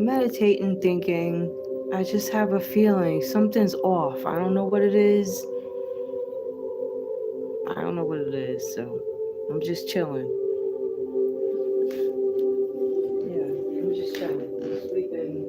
meditating, thinking, I just have a feeling something's off. I don't know what it is. I don't know what it is, so I'm just chilling. Yeah, I'm just chilling. I'm sleeping,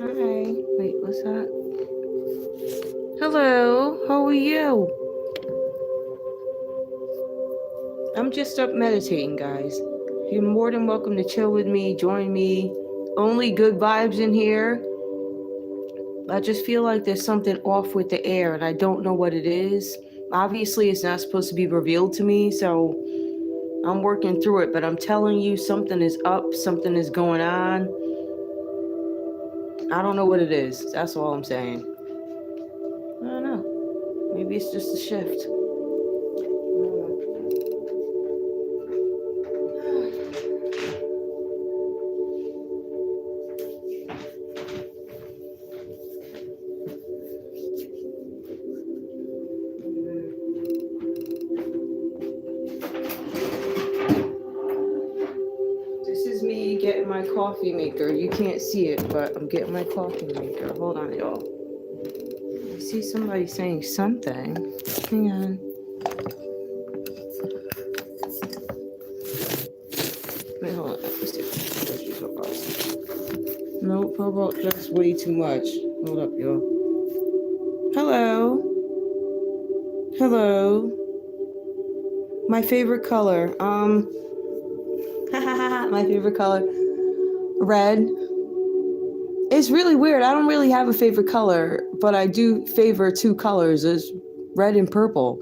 Hi. Wait, what's that? Hello, how are you? I'm just up meditating, guys. You're more than welcome to chill with me, join me. Only good vibes in here. I just feel like there's something off with the air and I don't know what it is. Obviously, it's not supposed to be revealed to me, so I'm working through it, but I'm telling you, something is up, something is going on. I don't know what it is. That's all I'm saying. I don't know. Maybe it's just a shift. This is me getting my coffee maker. You can't see it, but I'm getting my coffee maker. Hold on, y'all. I see somebody saying something. Hang on. Wait, hold on. Let's see. Nope, how about that's way too much. Hold up, y'all. Hello. Hello. My favorite color. My favorite color. Red. It's really weird. I don't really have a favorite color, but I do favor two colors. It's red and purple.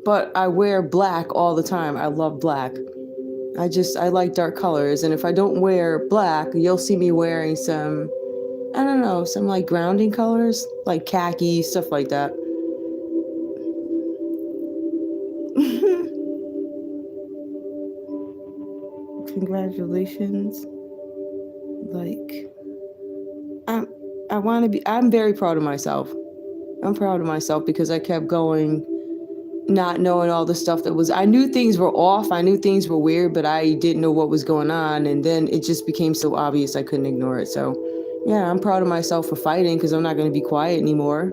But I wear black all the time. I love black. I like dark colors. And if I don't wear black, you'll see me wearing some, I don't know, some like grounding colors, like khaki, stuff like that. Congratulations. Like, I'm very proud of myself. I'm proud of myself because I kept going, not knowing all the stuff I knew things were off. I knew things were weird, but I didn't know what was going on. And then it just became so obvious I couldn't ignore it. So yeah, I'm proud of myself for fighting because I'm not going to be quiet anymore.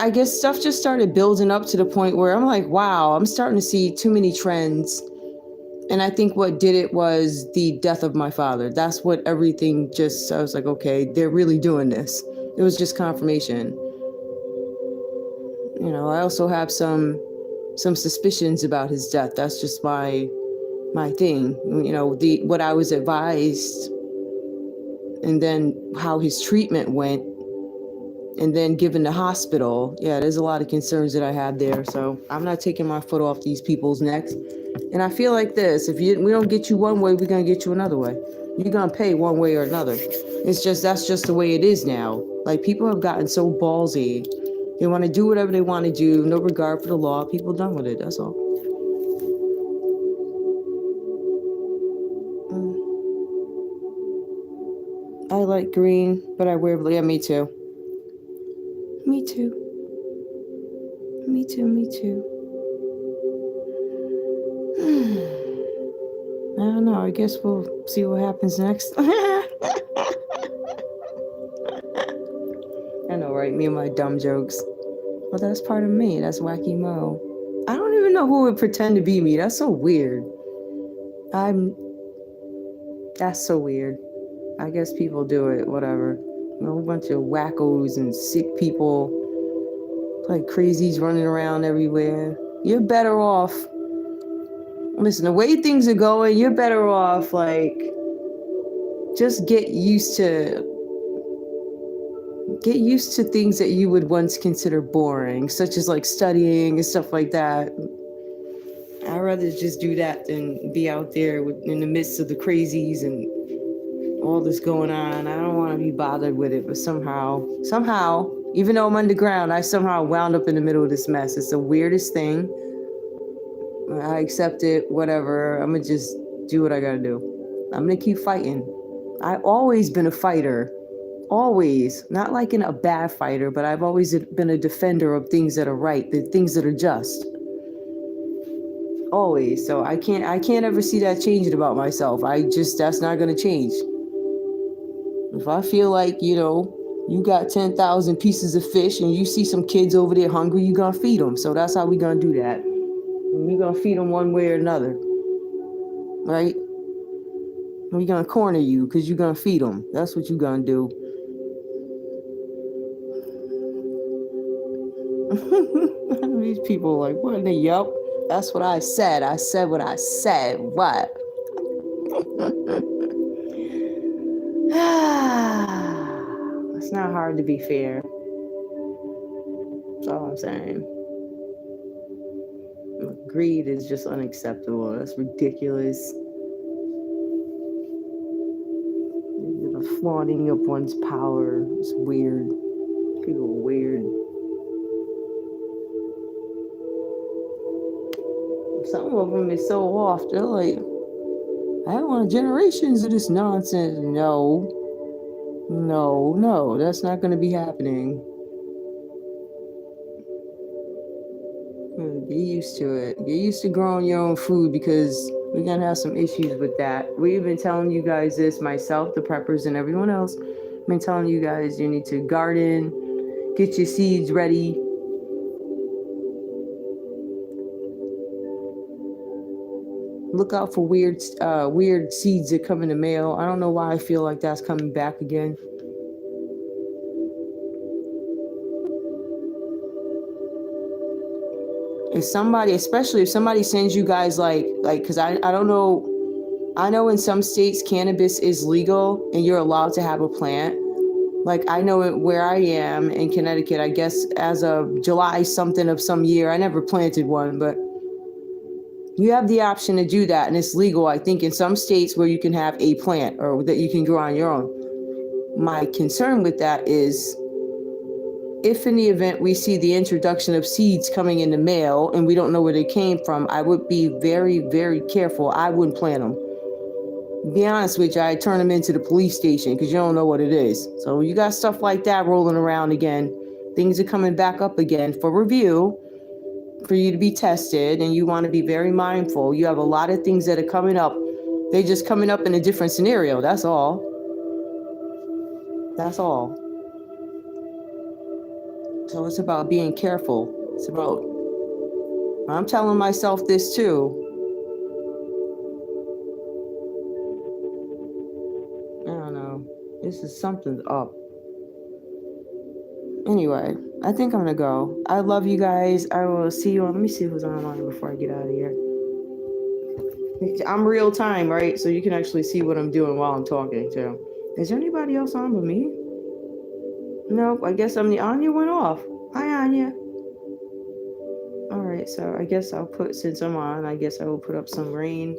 I guess stuff just started building up to the point where I'm like, wow, I'm starting to see too many trends. And I think what did it was the death of my father. That's what everything I was like, okay, they're really doing this. It was just confirmation. You know, I also have some suspicions about his death. That's just my thing. You know, what I was advised, and then how his treatment went, and then given the hospital. Yeah, there's a lot of concerns that I had there. So I'm not taking my foot off these people's necks. And I feel like this: if we don't get you one way, we're gonna get you another way. You're gonna pay one way or another. That's just the way it is now. Like, people have gotten so ballsy. They want to do whatever they want to do, no regard for the law. People done with it. That's all. I like green, but I wear blue. Yeah, me too. Me too. Me too. Me too. I don't know. I guess we'll see what happens next. I know, right? Me and my dumb jokes. Well, that's part of me. That's Wacky Mo. I don't even know who would pretend to be me. That's so weird. That's so weird. I guess people do it, whatever. A whole bunch of wackos and sick people, like crazies running around everywhere. You're better off. Listen, the way things are going, you're better off, like, just get used to things that you would once consider boring, such as like studying and stuff like that. I'd rather just do that than be out there in the midst of the crazies and all this going on. I don't want to be bothered with it, but somehow, even though I'm underground, I somehow wound up in the middle of this mess. It's the weirdest thing. I accept it, whatever. I'm gonna just do what I gotta do. I'm gonna keep fighting. I've always been a fighter. Always. Not like in a bad fighter, but I've always been a defender of things that are right, the things that are just. Always. So I can't ever see that changing about myself. That's not gonna change. If I feel like, you got 10,000 pieces of fish and you see some kids over there hungry, you're gonna feed them. So that's how we're gonna do that. We're gonna feed them one way or another. Right? We're gonna corner you because you're gonna feed them. That's what you're gonna do. These people are like, what in the yup? That's what I said. I said what I said. What? It's not hard to be fair. That's all I'm saying. Greed is just unacceptable. That's ridiculous. Flaunting of one's power. It's weird. People are weird. Some of them is so off. They're like, I don't want generations of this nonsense. No, that's not going to be happening. Get used to it. Get used to growing your own food because we're going to have some issues with that. We've been telling you guys this, myself, the preppers, and everyone else. I've been telling you guys you need to garden, get your seeds ready. Look out for weird seeds that come in the mail. I don't know why I feel like that's coming back again. Especially if somebody sends you guys like, because I don't know, I know in some states cannabis is legal and you're allowed to have a plant. Like I know where I am in Connecticut, I guess as of July something of some year, I never planted one, but you have the option to do that and it's legal, I think, in some states where you can have a plant or that you can grow on your own. My concern with that is if in the event we see the introduction of seeds coming in the mail and we don't know where they came from, I would be very, very careful. I wouldn't plant them. Be honest with you, I'd turn them into the police station because you don't know what it is. So you got stuff like that rolling around again. Things are coming back up again for review, for you to be tested, and you want to be very mindful. You have a lot of things that are coming up. They're just coming up in a different scenario. That's all. That's all. So it's about being careful. It's about, I'm telling myself this too. I don't know. Something's up. Anyway, I think I'm gonna go. I love you guys. I will see you on, let me see who's online before I get out of here. I'm real time, right? So you can actually see what I'm doing while I'm talking too. Is there anybody else on but me? Nope, I guess Anya went off. Hi, Anya. All right, so I guess I'll put, since I'm on, I guess I will put up some rain.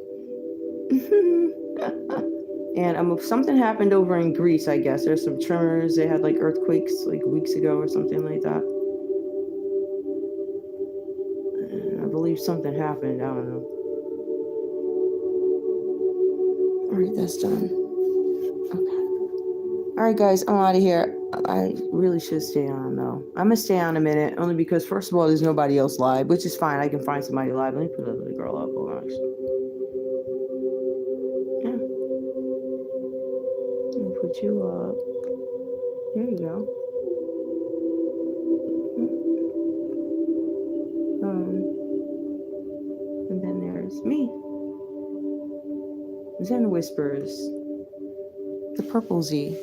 And something happened over in Greece, I guess. There's some tremors. They had like earthquakes like weeks ago or something like that. I believe something happened. I don't know. All right, that's done. Okay. All right, guys, I'm out of here. I really should stay on, though. I'm going to stay on a minute, only because, first of all, there's nobody else live, which is fine. I can find somebody live. Let me put the girl up. Hold on, actually. Yeah. Let me put you up. There you go. And then there's me. Zen Whispers. The Purple Z.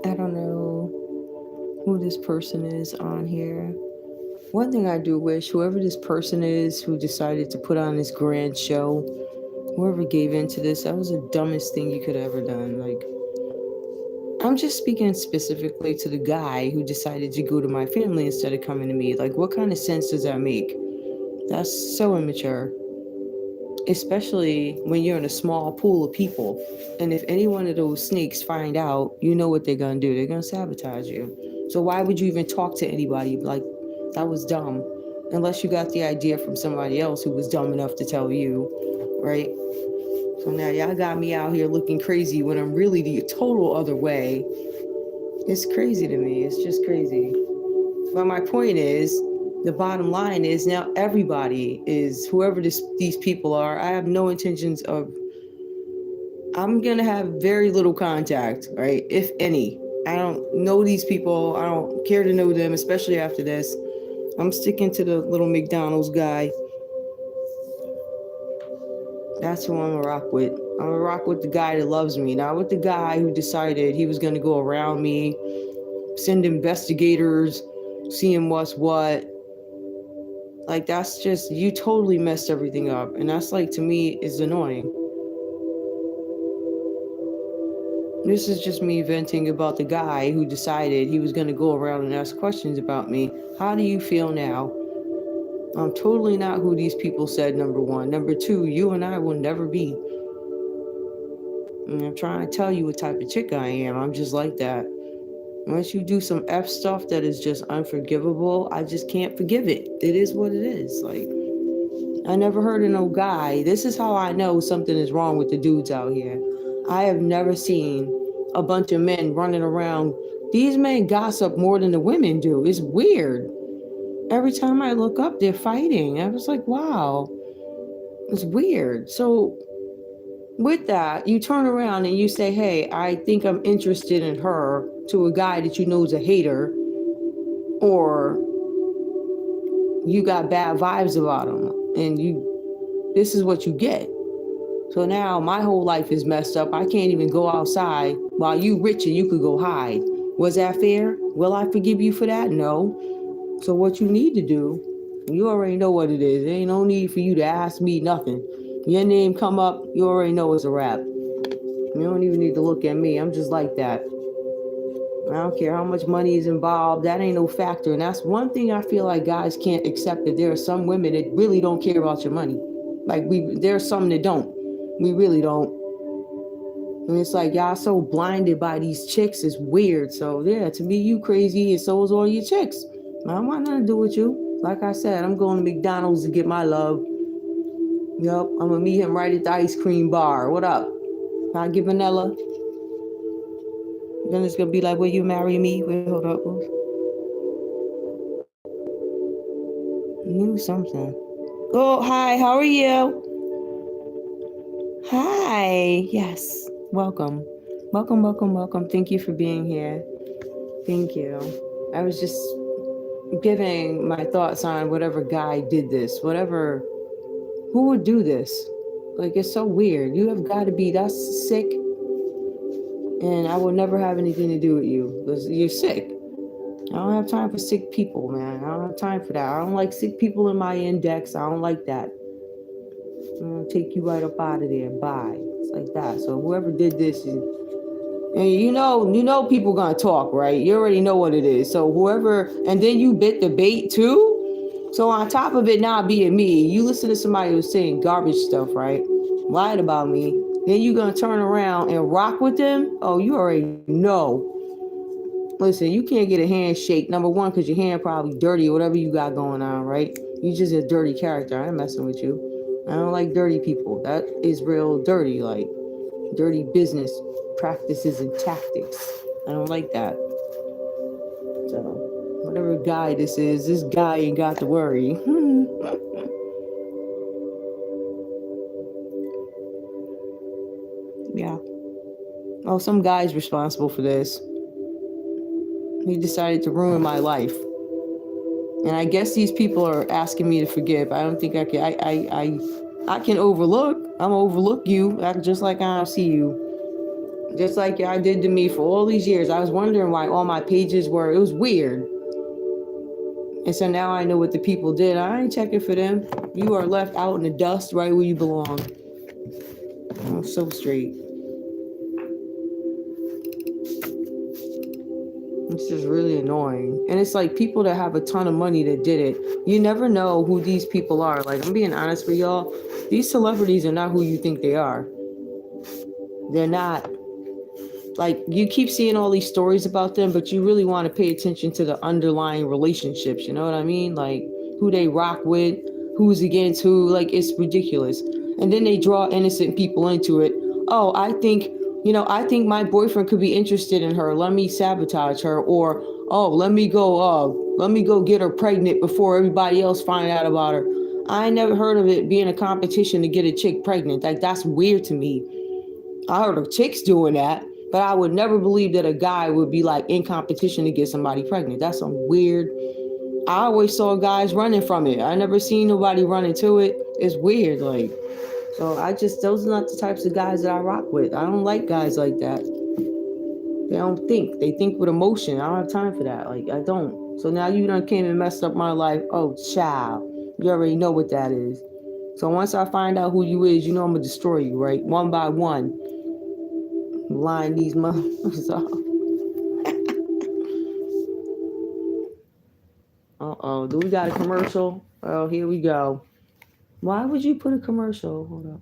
I don't know who this this person is on here. One thing I do wish, whoever this person is who decided to put on this grand show, whoever gave into this, that was the dumbest thing you could have ever done. Like, I'm just speaking specifically to the guy who decided to go to my family instead of coming to me. Like, what kind of sense does that make? That's so immature. Especially when you're in a small pool of people. And if any one of those snakes find out, you know what they're going to do. They're going to sabotage you. So why would you even talk to anybody? Like, that was dumb. Unless you got the idea from somebody else who was dumb enough to tell you, right? So now y'all got me out here looking crazy when I'm really the total other way. It's crazy to me. It's just crazy. But my point is, the bottom line is now everybody is, whoever these people are, I have no intentions of, I'm going to have very little contact, right? If any. I don't know these people. I don't care to know them, especially after this. I'm sticking to the little McDonald's guy. That's who I'm gonna rock with. I'm gonna rock with the guy that loves me, not with the guy who decided he was gonna go around me, send investigators, seeing what's what. Like, that's just, you totally messed everything up. And that's, like, to me, is annoying. This is just me venting about the guy who decided he was gonna go around and ask questions about me. How do you feel now? I'm totally not who these people said, number one. Number two, you and I will never be. And I'm trying to tell you what type of chick I am. I'm just like that. Once you do some F stuff that is just unforgivable, I just can't forgive it. It is what it is. Like, I never heard of no guy. This is how I know something is wrong with the dudes out here. I have never seen a bunch of men running around. These men gossip more than the women do. It's weird. Every time I look up, they're fighting. I was like, wow, it's weird. So with that, you turn around and you say, hey, I think I'm interested in her, to a guy that you know is a hater, or you got bad vibes about him, and this is what you get. So now my whole life is messed up. I can't even go outside while you rich and you could go hide. Was that fair? Will I forgive you for that? No. So what you need to do, you already know what it is. There ain't no need for you to ask me nothing. Your name come up, you already know it's a wrap. You don't even need to look at me. I'm just like that. I don't care how much money is involved. That ain't no factor. And that's one thing I feel like guys can't accept, that there are some women that really don't care about your money. Like, there are some that don't. We really don't. And it's like, y'all so blinded by these chicks. It's weird. So yeah, to me, you crazy, and so is all your chicks. I don't want nothing to do with you. Like I said, I'm going to McDonald's to get my love. Yup, I'm going to meet him right at the ice cream bar. What up? Can I get vanilla? Then it's going to be like, will you marry me? Wait, hold up. Knew something. Oh, hi, how are you? Hi, yes, welcome. Welcome, welcome, welcome. Thank you for being here. Thank you. I was just giving my thoughts on whatever guy did this, who would do this? Like, it's so weird. You have got to be, that's sick. And I will never have anything to do with you because you're sick. I don't have time for sick people, man. I don't have time for that. I don't like sick people in my index. I don't like that. I'm going to take you right up out of there. Bye. It's like that. So whoever did this, and you know people gonna talk, right? You already know what it is. So whoever, and then you bit the bait too. So on top of it not being me, you listen to somebody who's saying garbage stuff, right? Lied about me. Then you gonna turn around and rock with them? Oh, you already know. Listen, you can't get a handshake. Number one, because your hand probably dirty or whatever you got going on, right? You just a dirty character. I ain't messing with you. I don't like dirty people. That is real dirty, like dirty business practices and tactics. I don't like that. So whatever guy this is, this guy ain't got to worry. Yeah. Oh, some guy's responsible for this. He decided to ruin my life. And I guess these people are asking me to forgive. I don't think I can. I can overlook. I'm gonna overlook you, just like I don't see you. Just like y'all did to me for all these years. I was wondering why all my pages were, it was weird. And so now I know what the people did. I ain't checking for them. You are left out in the dust right where you belong. I'm so straight. It's just really annoying. And it's like people that have a ton of money that did it. You never know who these people are. Like, I'm being honest with y'all. These celebrities are not who you think they are. They're not. Like, you keep seeing all these stories about them, but you really want to pay attention to the underlying relationships. You know what I mean? Like, who they rock with, who's against who. Like, it's ridiculous. And then they draw innocent people into it. Oh, I think my boyfriend could be interested in her. Let me sabotage her. Or, oh, let me go get her pregnant before everybody else find out about her. I never heard of it being a competition to get a chick pregnant. Like, that's weird to me. I heard of chicks doing that, but I would never believe that a guy would be like in competition to get somebody pregnant. That's some weird. I always saw guys running from it. I never seen nobody running to it. It's weird. Like, so those are not the types of guys that I rock with. I don't like guys like that. They don't think. They think with emotion. I don't have time for that. Like, I don't. So now you done came and messed up my life. Oh, child. You already know what that is. So once I find out who you is, you know I'm going to destroy you, right? One by one. Line these motherfuckers off. Uh-oh. Do we got a commercial? Oh, here we go. Why would you put a commercial? Hold up.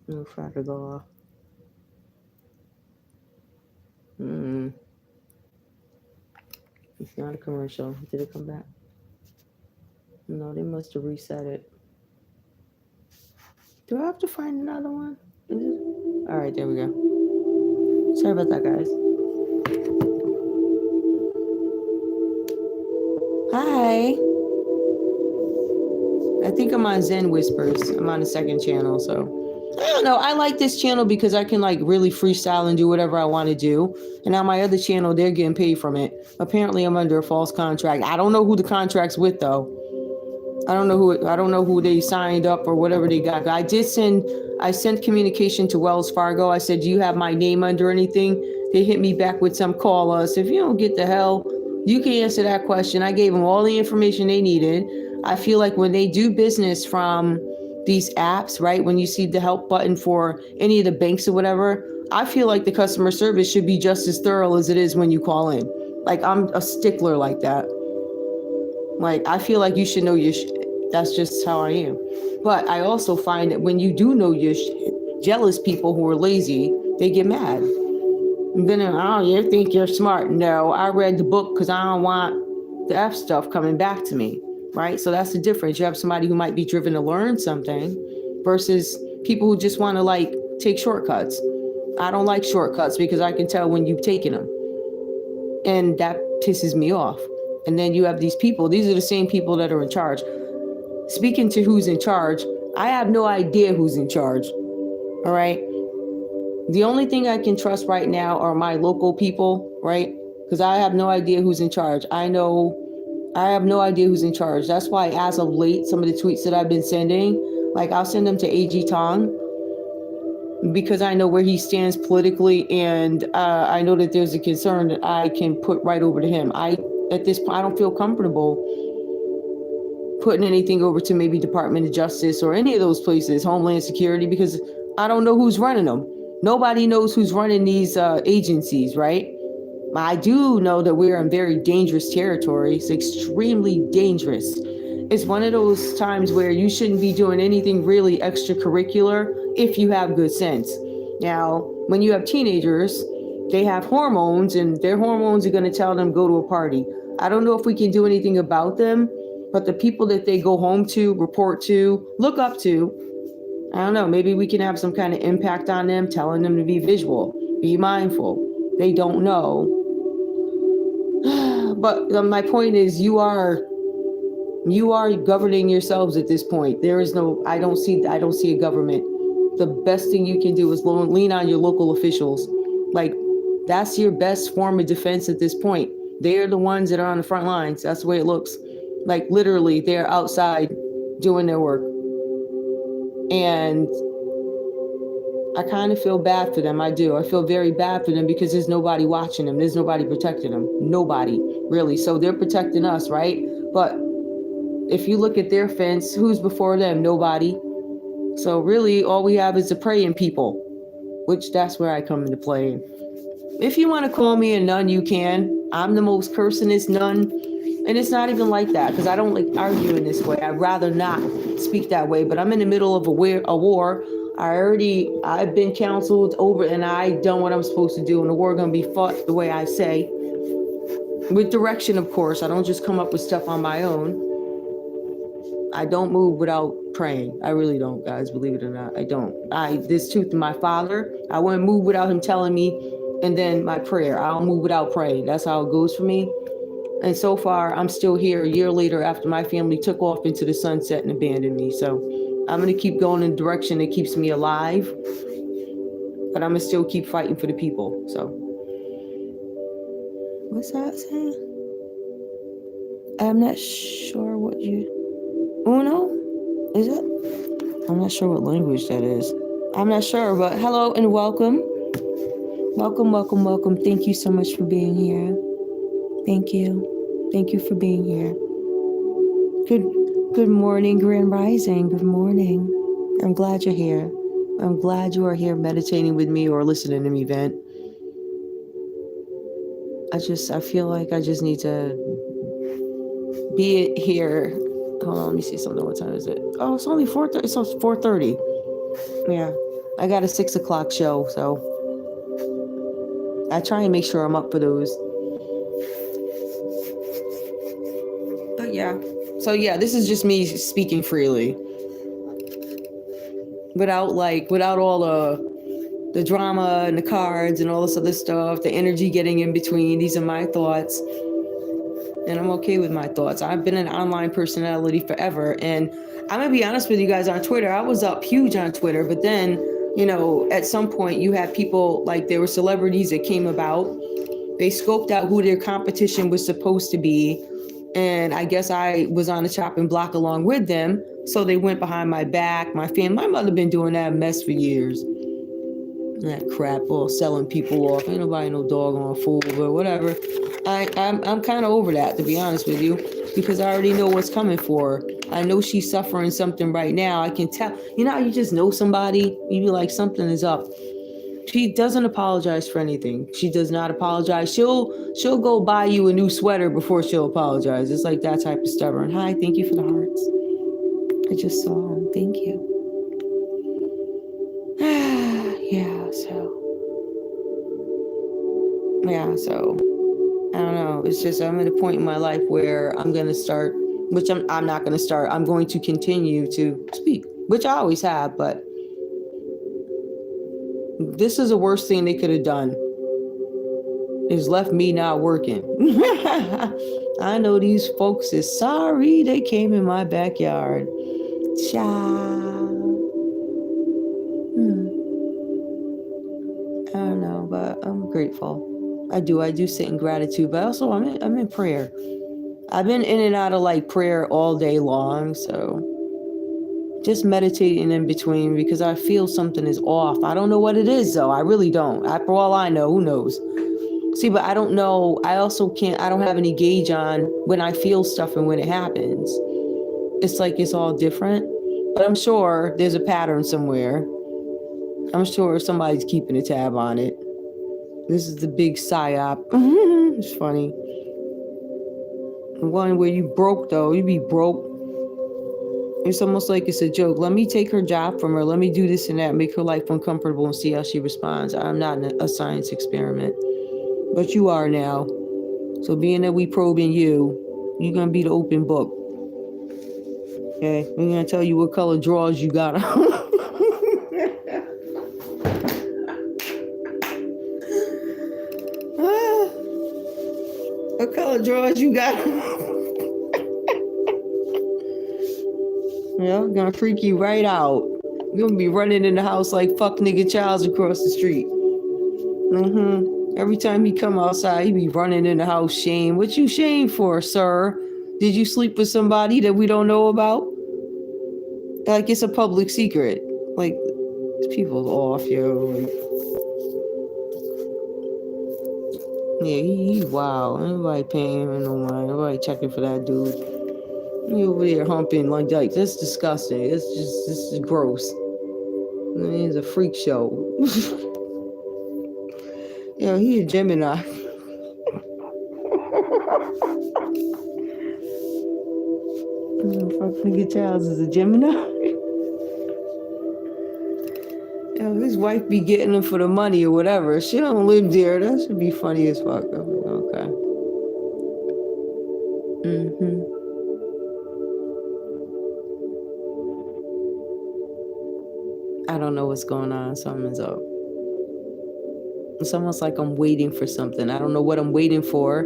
No, try to go off. It's not a commercial. Did it come back? No, they must have reset it. Do I have to find another one? All right, there we go. Sorry about that, guys. Hi. I think I'm on Zen Whispers. I'm on the second channel, so I don't know. I like this channel because I can like really freestyle and do whatever I want to do. And on my other channel, they're getting paid from it. Apparently, I'm under a false contract. I don't know who the contract's with though. I don't know who they signed up or whatever they got. I sent communication to Wells Fargo. I said, do you have my name under anything? They hit me back with some call us. If you don't get the hell, you can answer that question. I gave them all the information they needed. I feel like when they do business from these apps, right? When you see the help button for any of the banks or whatever, I feel like the customer service should be just as thorough as it is when you call in. Like, I'm a stickler like that. Like, I feel like you should know your that's just how I am. But I also find that when you do know your jealous people who are lazy, they get mad. And then, oh, you think you're smart. No, I read the book because I don't want the F stuff coming back to me, right? So that's the difference. You have somebody who might be driven to learn something versus people who just want to like take shortcuts. I don't like shortcuts because I can tell when you've taken them. And that pisses me off. And then you have these people, these are the same people that are in charge. Speaking to who's in charge, I have no idea who's in charge. All right. The only thing I can trust right now are my local people, right? Because I have no idea who's in charge. I have no idea who's in charge. That's why, as of late, some of the tweets that I've been sending, like I'll send them to AG Tong because I know where he stands politically, and I know that there's a concern that I can put right over to him. At this point, I don't feel comfortable putting anything over to maybe Department of Justice or any of those places, Homeland Security, because I don't know who's running them. Nobody knows who's running these agencies, right? I do know that we're in very dangerous territory. It's extremely dangerous. It's one of those times where you shouldn't be doing anything really extracurricular if you have good sense. Now, when you have teenagers, they have hormones, and their hormones are going to tell them go to a party. I don't know if we can do anything about them, but the people that they go home to, report to, look up to, I don't know, maybe we can have some kind of impact on them, telling them to be visual, be mindful. They don't know. But my point is, you are governing yourselves at this point. There is no, I don't see a government. The best thing you can do is lean on your local officials. Like, that's your best form of defense at this point. They're the ones that are on the front lines. That's the way it looks. Like, literally, they're outside doing their work. And I kind of feel bad for them. I do. I feel very bad for them because there's nobody watching them. There's nobody protecting them. Nobody, really. So they're protecting us, right? But if you look at their fence, who's before them? Nobody. So really, all we have is the praying people, which that's where I come into play. If you want to call me a nun, you can. I'm the most cursingest nun. And it's not even like that because I don't like arguing this way. I'd rather not speak that way. But I'm in the middle of a war. I've been counseled over and I done what I'm supposed to do. And the war going to be fought the way I say. With direction, of course. I don't just come up with stuff on my own. I don't move without praying. I really don't, guys, believe it or not. I don't. This truth in my father, I wouldn't move without him telling me, and then my prayer. I don't move without praying. That's how it goes for me. And so far, I'm still here a year later after my family took off into the sunset and abandoned me. So I'm going to keep going in the direction that keeps me alive, but I'm going to still keep fighting for the people. So what's that saying? I'm not sure what you... Uno? Is it? I'm not sure what language that is. I'm not sure, but hello and welcome. Welcome, welcome, welcome. Thank you so much for being here. Thank you. Thank you for being here. Good morning, Grand Rising. Good morning. I'm glad you're here. I'm glad you are here meditating with me or listening to me vent. I feel like I just need to be here. Hold on, let me see something. What time is it? Oh, it's only 4:30. It's 4:30. Yeah, I got a 6 o'clock show, so I try and make sure I'm up for those. But yeah, so yeah, this is just me speaking freely, without all the drama and the cards and all this other stuff, the energy getting in between. These are my thoughts. And I'm okay with my thoughts. I've been an online personality forever. And I'm going to be honest with you guys, on Twitter, I was up huge on Twitter. But then, at some point you had people, like there were celebrities that came about. They scoped out who their competition was supposed to be. And I guess I was on the chopping block along with them. So they went behind my back. My mother been doing that mess for years. That crap, all selling people off. Ain't nobody no doggone fool, but whatever. I'm kind of over that, to be honest with you, because I already know what's coming for her. I know she's suffering something right now. I can tell. You know how you just know somebody? You be like, something is up. She doesn't apologize for anything. She does not apologize. She'll go buy you a new sweater before she'll apologize. It's like that type of stubborn. Hi, thank you for the hearts. I just saw them. Thank you. So I don't know. It's just I'm at a point in my life where I'm going to start, which I'm not going to start. I'm going to continue to speak, which I always have, but this is the worst thing they could have done. Is left me not working. I know these folks is sorry they came in my backyard. Child. I don't know, but I'm grateful. I do sit in gratitude, but also I'm in prayer. I've been in and out of prayer all day long, so just meditating in between because I feel something is off. I don't know what it is though. I really don't. For all I know, who knows? See, but I don't know. I don't have any gauge on when I feel stuff and when it happens. It's like it's all different, but I'm sure there's a pattern somewhere. I'm sure somebody's keeping a tab on it. This is the big psyop. It's funny. The one where you broke, though. You be broke. It's almost like it's a joke. Let me take her job from her. Let me do this and that. Make her life uncomfortable and see how she responds. I'm not a science experiment. But you are now. So being that we probing you, you're going to be the open book. Okay? We're going to tell you what color drawers you got on. What color drawers you got? Yeah, I'm gonna freak you right out. You're gonna be running in the house like fuck nigga Childs across the street. Every time he come outside, he be running in the house shame. What you shame for, sir? Did you sleep with somebody that we don't know about? Like it's a public secret. Like These people off, yo. Like, yeah, he wow. Nobody paying him no mind. Nobody checking for that dude. He over there humping like that's disgusting. This is gross. I mean, it's a freak show. Yeah, he a Gemini. Fuck nigga Charles is a Gemini. Yo, his wife be getting him for the money or whatever. She don't live there. That should be funny as fuck. Okay. I don't know what's going on. Something's up. It's almost like I'm waiting for something. I don't know what I'm waiting for.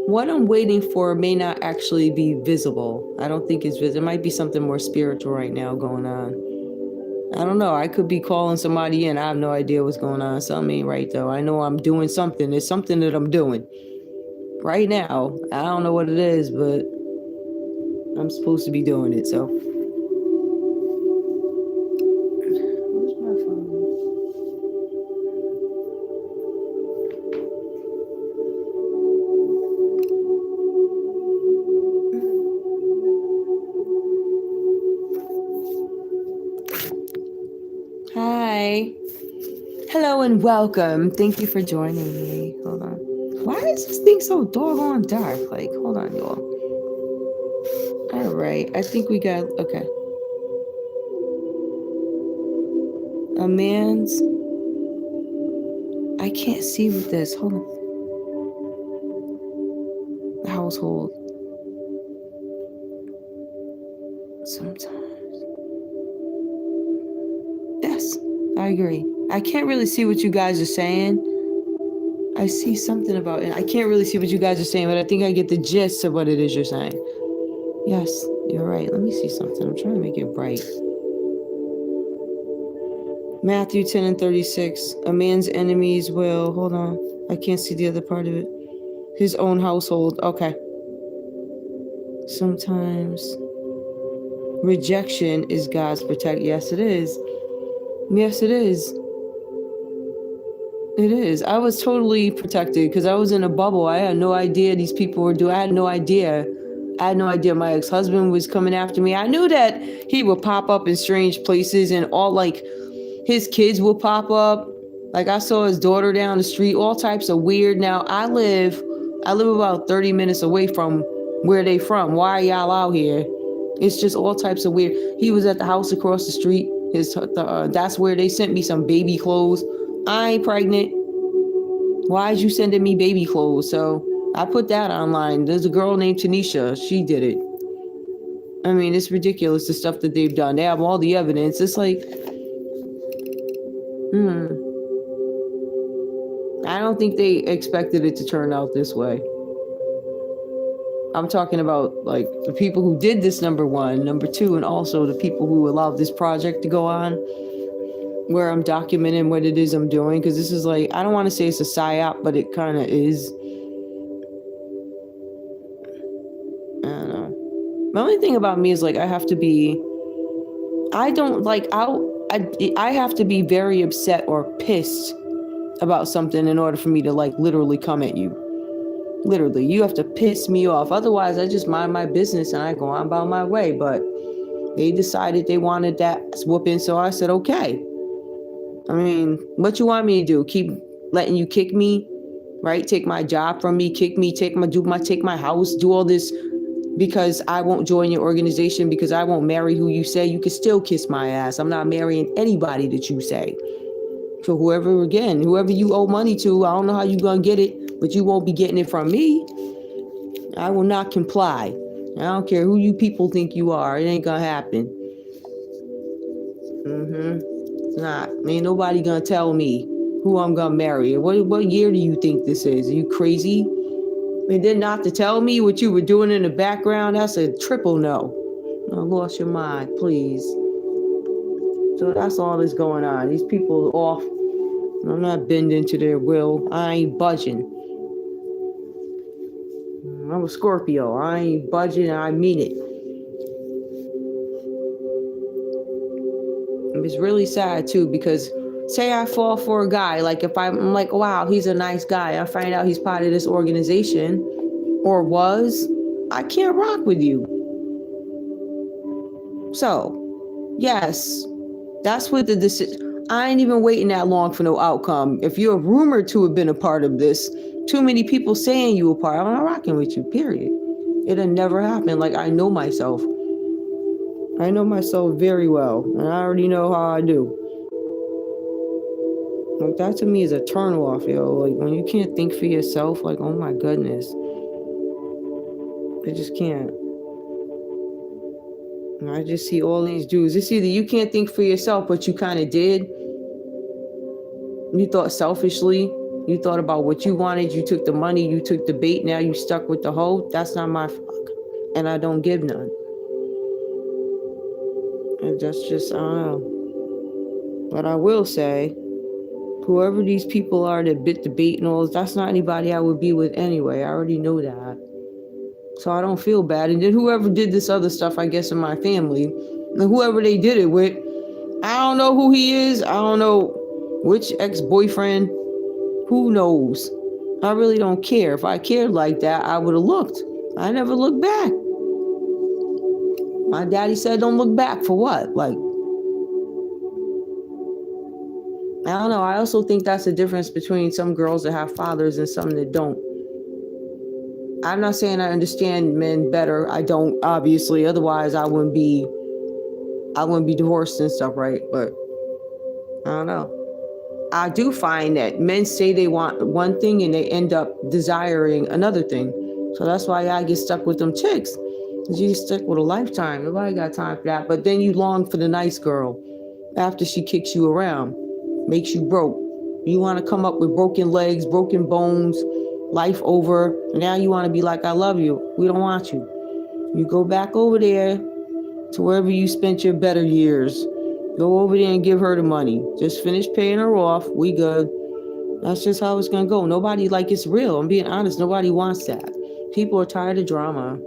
What I'm waiting for may not actually be visible. I don't think it's visible. It might be something more spiritual right now going on. I don't know. I could be calling somebody in. I have no idea what's going on. Something ain't right, though. I know I'm doing something. There's something that I'm doing right now. I don't know what it is, but I'm supposed to be doing it, so. Where's my phone? Hi. Hello and welcome. Thank you for joining me. Hold on. Why is this thing so doggone dark? Like, hold on, y'all. All right. I think we got, okay. A man's, I can't see with this. Hold on. Household. Sometimes. Yes, I agree. I can't really see what you guys are saying. I see something about it. I can't really see what you guys are saying, but I think I get the gist of what it is you're saying. Yes, you're right. Let me see something. I'm trying to make it bright. Matthew 10:36. A man's enemies will, hold on. I can't see the other part of it. His own household. Okay. Sometimes rejection is God's protection. Yes, it is. Yes, it is. It is. I was totally protected because I was in a bubble. I had no idea these people were doing. I had no idea. My ex-husband was coming after me. I knew that he would pop up in strange places and all like his kids would pop up. Like I saw his daughter down the street, all types of weird. Now I live about 30 minutes away from where they from. Why are y'all out here? It's just all types of weird. He was at the house across the street. That's where they sent me some baby clothes. I ain't pregnant. Why is you sending me baby clothes? So I put that online. There's a girl named Tanisha. She did it. I mean, it's ridiculous, the stuff that they've done. They have all the evidence. It's like, I don't think they expected it to turn out this way. I'm talking about like the people who did this, number one, number two, and also the people who allowed this project to go on, where I'm documenting what it is I'm doing. Because this is like, I don't want to say it's a psyop, but it kind of is. I don't know. The only thing about me is like, I have to be very upset or pissed about something in order for me to like literally come at you. Literally, you have to piss me off. Otherwise, I just mind my business and I go on about my way. But they decided they wanted that whooping, so I said, okay. I mean, what you want me to do? Keep letting you kick me, right? Take my job from me, kick me, take my house, do all this because I won't join your organization, because I won't marry who you say. You can still kiss my ass. I'm not marrying anybody that you say. So whoever you owe money to, I don't know how you're going to get it, but you won't be getting it from me. I will not comply. I don't care who you people think you are. It ain't going to happen. It's not. Ain't nobody going to tell me who I'm going to marry. What year do you think this is? Are you crazy? And then not to tell me what you were doing in the background, that's a triple no. I lost your mind, please. So that's all that's going on. These people are off. I'm not bending to their will. I ain't budging. I'm a Scorpio. I ain't budging. I mean it. It's really sad too, because say I fall for a guy, like if I'm like, wow, he's a nice guy. I find out he's part of this organization or was, I can't rock with you. So, yes, that's what the decision. I ain't even waiting that long for no outcome. If you're rumored to have been a part of this, too many people saying you a part, I'm not rocking with you, period. It'll never happen. Like, I know myself. I know myself very well, and I already know how I do. Like, that to me is a turn off, yo. Like, when you can't think for yourself, like, oh my goodness. I just can't. And I just see all these dudes. It's either you can't think for yourself, but you kind of did. You thought selfishly. You thought about what you wanted. You took the money. You took the bait. Now you stuck with the hoe. That's not my fuck. And I don't give none. And that's just, I don't know. But I will say, whoever these people are that bit the bait and all, that's not anybody I would be with anyway. I already know that. So I don't feel bad. And then whoever did this other stuff, I guess, in my family, and whoever they did it with, I don't know who he is. I don't know which ex-boyfriend. Who knows? I really don't care. If I cared like that, I would have looked. I never looked back. My daddy said, don't look back for what? Like, I don't know. I also think that's the difference between some girls that have fathers and some that don't. I'm not saying I understand men better. I don't, obviously. Otherwise, I wouldn't be divorced and stuff, right? But I don't know. I do find that men say they want one thing and they end up desiring another thing. So that's why I get stuck with them chicks. Because you get stuck with a lifetime. Nobody got time for that. But then you long for the nice girl after she kicks you around, makes you broke. You want to come up with broken legs, broken bones, life over. And now you want to be like, I love you. We don't want you. You go back over there to wherever you spent your better years. Go over there and give her the money. Just finish paying her off. We good. That's just how it's going to go. Nobody, like, it's real. I'm being honest. Nobody wants that. People are tired of drama.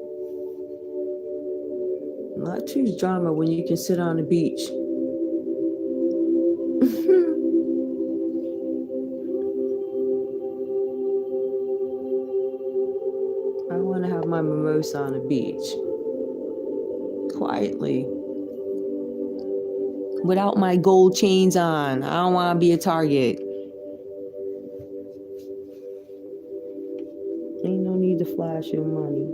Not choose drama when you can sit on the beach. I want to have my mimosa on the beach. Quietly. Without my gold chains on. I don't want to be a target. Ain't no need to flash your money.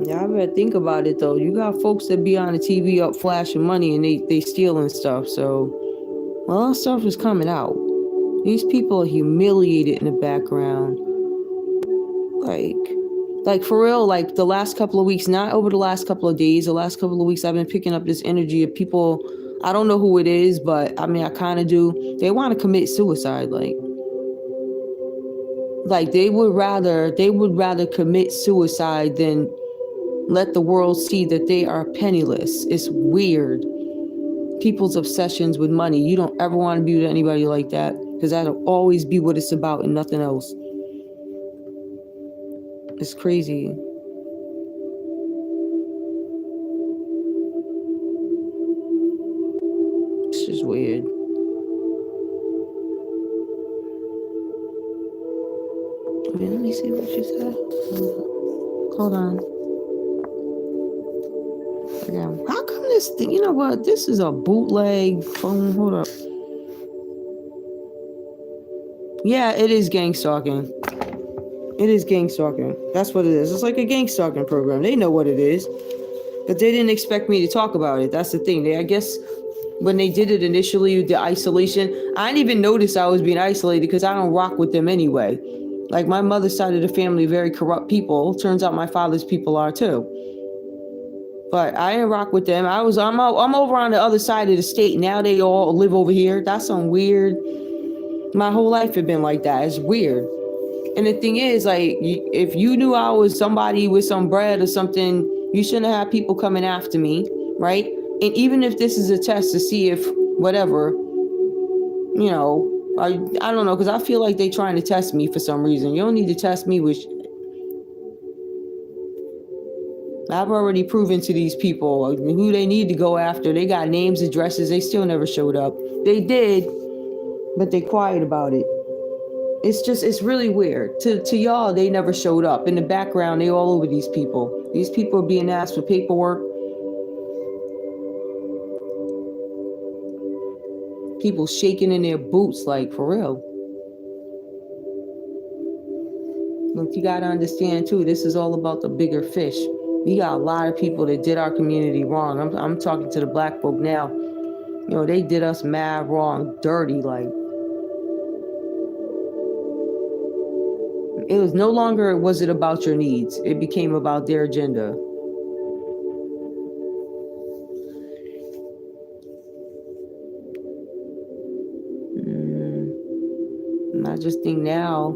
Yeah, I better think about it though. You got folks that be on the TV up flashing money and they stealing stuff. So, well, that stuff is coming out. These people are humiliated in the background. Like for real, like the last couple of weeks, not over the last couple of days, the last couple of weeks, I've been picking up this energy of people. I don't know who it is, but I mean, I kind of do. They want to commit suicide. Like they would rather commit suicide than let the world see that they are penniless. It's weird. People's obsessions with money. You don't ever want to be with anybody like that, because that'll always be what it's about and nothing else. It's crazy. It's just weird. Okay, let me see what you said. Hold on. Again, how come this thing? You know what? This is a bootleg phone. Hold up. Yeah, it is gang stalking. It is gang stalking. That's what it is. It's like a gang stalking program. They know what it is, but they didn't expect me to talk about it. That's the thing. I guess when they did it initially, the isolation, I didn't even notice I was being isolated because I don't rock with them anyway. Like my mother's side of the family, very corrupt people. Turns out my father's people are too. But I didn't rock with them. I'm over on the other side of the state. Now they all live over here. That's some weird. My whole life had been like that. It's weird. And the thing is, like, if you knew I was somebody with some bread or something, you shouldn't have people coming after me, right? And even if this is a test to see if whatever, you know, I don't know, because I feel like they trying to test me for some reason. You don't need to test me with. I've already proven to these people who they need to go after. They got names, addresses. They still never showed up. They did, but they quiet about it. It's really weird. To y'all, they never showed up. In the background, they all over these people. These people are being asked for paperwork. People shaking in their boots, like, for real. Look, you got to understand, too, this is all about the bigger fish. We got a lot of people that did our community wrong. I'm talking to the black folk now. You know, they did us mad wrong, dirty, like. It was no longer was it about your needs. It became about their agenda. I just think now,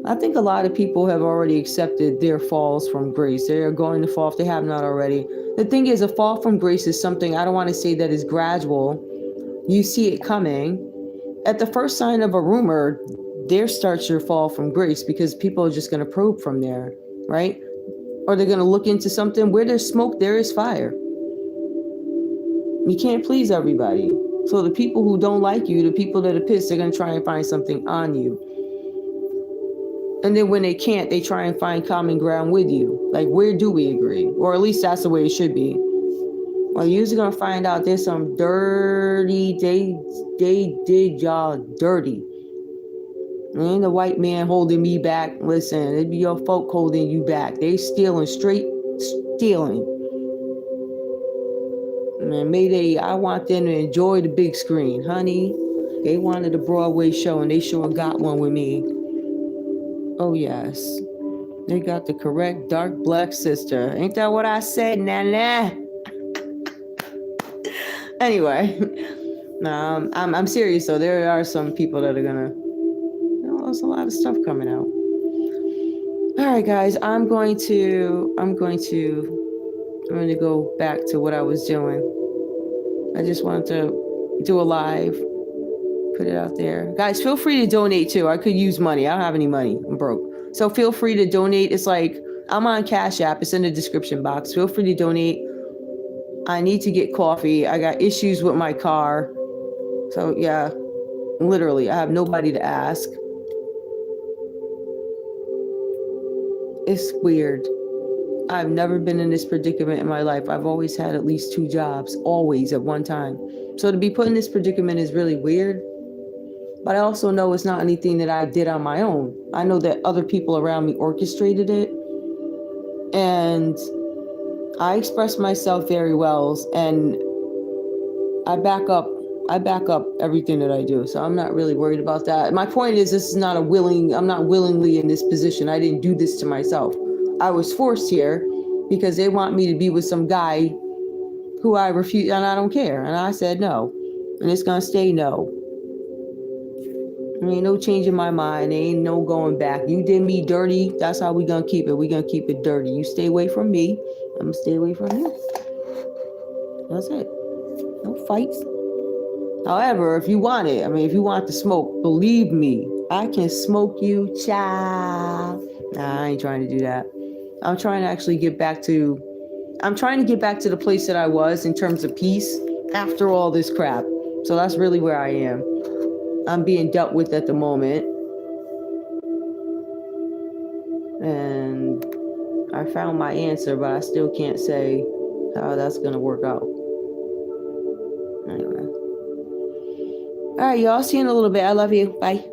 I think a lot of people have already accepted their falls from grace. They are going to fall if they have not already. The thing is, a fall from grace is something, I don't want to say that is gradual. You see it coming. At the first sign of a rumor, there starts your fall from grace, because people are just going to probe from there, right? Or they're going to look into something. Where there's smoke, there is fire. You can't please everybody. So the people who don't like you, the people that are pissed, they're going to try and find something on you. And then when they can't, they try and find common ground with you. Like, where do we agree? Or at least that's the way it should be. Well, you're usually going to find out there's some dirty, they did y'all dirty. Ain't the white man holding me back. Listen, it be your folk holding you back. They stealing, straight stealing. And maybe I want them to enjoy the big screen. Honey, they wanted a Broadway show, and they sure got one with me. Oh, yes. They got the correct dark black sister. Ain't that what I said, Nana? Anyway, I'm serious, though. There are some people that are gonna, there's a lot of stuff coming out. All right, guys, I'm going to go back to what I was doing. I just wanted to do a live, put it out there. Guys, feel free to donate too. I could use money. I don't have any money. I'm broke. So feel free to donate. It's like, I'm on Cash App. It's in the description box. Feel free to donate. I need to get coffee. I got issues with my car. So yeah, literally, I have nobody to ask. It's weird. I've never been in this predicament in my life. I've always had at least 2 jobs, always at one time. So to be put in this predicament is really weird. But I also know it's not anything that I did on my own. I know that other people around me orchestrated it. And I express myself very well, and I back up everything that I do. So I'm not really worried about that. My point is, this is not I'm not willingly in this position. I didn't do this to myself. I was forced here because they want me to be with some guy who I refuse, and I don't care. And I said no, and it's gonna stay no. There ain't no changing my mind. There ain't no going back. You did me dirty. That's how we gonna keep it. We gonna keep it dirty. You stay away from me. I'm gonna stay away from you. That's it. No fights. However, if you want it, if you want the smoke, believe me, I can smoke you, child. Nah, I ain't trying to do that. I'm trying to actually get back to the place that I was in terms of peace after all this crap. So that's really where I am. I'm being dealt with at the moment. And I found my answer, but I still can't say how that's going to work out. Anyway. All right, y'all. See you in a little bit. I love you. Bye.